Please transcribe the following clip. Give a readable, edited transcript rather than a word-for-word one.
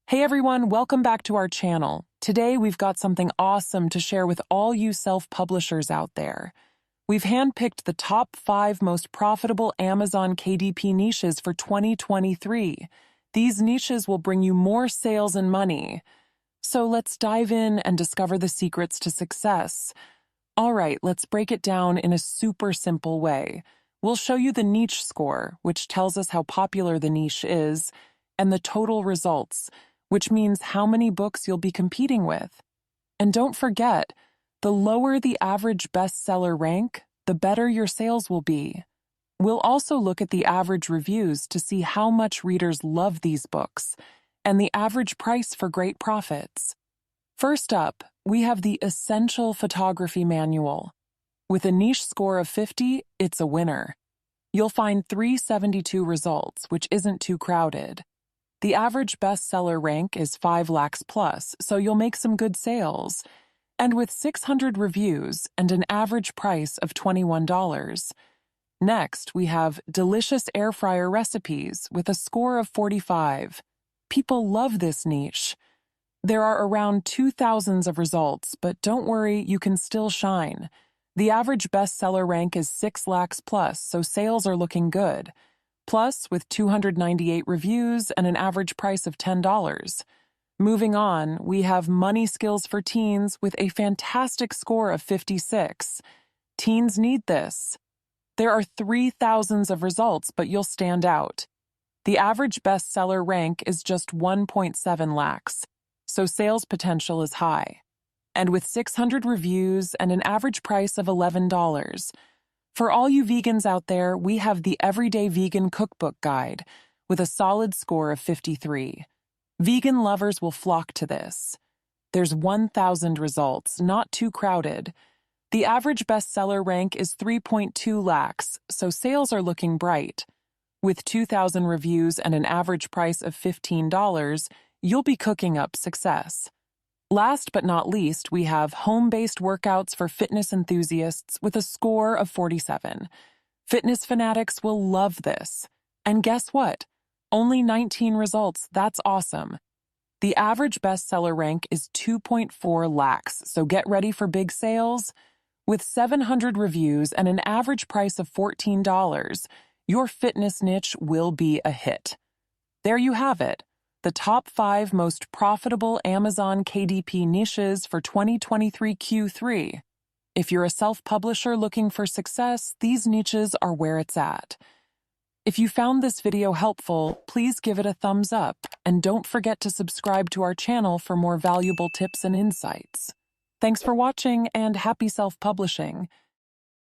Hey everyone, welcome back to our channel. Today we've got something awesome to share with all you self-publishers out there. We've handpicked the top 5 most profitable Amazon KDP niches for 2023. These niches will bring you more sales and money. So let's dive in and discover the secrets to success. All right, let's break it down in a super simple way. We'll show you the niche score, which tells us how popular the niche is, and the total results, which means how many books you'll be competing with. And don't forget, the lower the average bestseller rank, the better your sales will be. We'll also look at the average reviews to see how much readers love these books, and the average price for great profits. First up, we have the Essential Photography Manual. With a niche score of 50, it's a winner. You'll find 372 results, which isn't too crowded. The average bestseller rank is 5 lakhs plus, so you'll make some good sales. And with 600 reviews and an average price of $21. Next, we have Delicious Air Fryer Recipes with a score of 45. People love this niche. There are around 2,000 of results, but don't worry, you can still shine. The average bestseller rank is 6 lakhs plus, so sales are looking good. Plus, with 298 reviews and an average price of $10. Moving on, we have Money Skills for Teens with a fantastic score of 56. Teens need this. There are 3,000 of results, but you'll stand out. The average bestseller rank is just 1.7 lakhs, so sales potential is high. And with 600 reviews and an average price of $11. For all you vegans out there, we have the Everyday Vegan Cookbook Guide with a solid score of 53. Vegan lovers will flock to this. There's 1,000 results, not too crowded. The average bestseller rank is 3.2 lakhs, so sales are looking bright. With 2,000 reviews and an average price of $15, you'll be cooking up success. Last but not least, we have Home-Based Workouts for Fitness Enthusiasts with a score of 47. Fitness fanatics will love this. And guess what? Only 19 results, that's awesome. The average bestseller rank is 2.4 lakhs, so get ready for big sales. With 700 reviews and an average price of $14, your fitness niche will be a hit. There you have it. The top 5 most profitable Amazon KDP niches for 2023 Q3. If you're a self-publisher looking for success, these niches are where it's at. If you found this video helpful, please give it a thumbs up, and don't forget to subscribe to our channel for more valuable tips and insights. Thanks for watching, and happy self-publishing.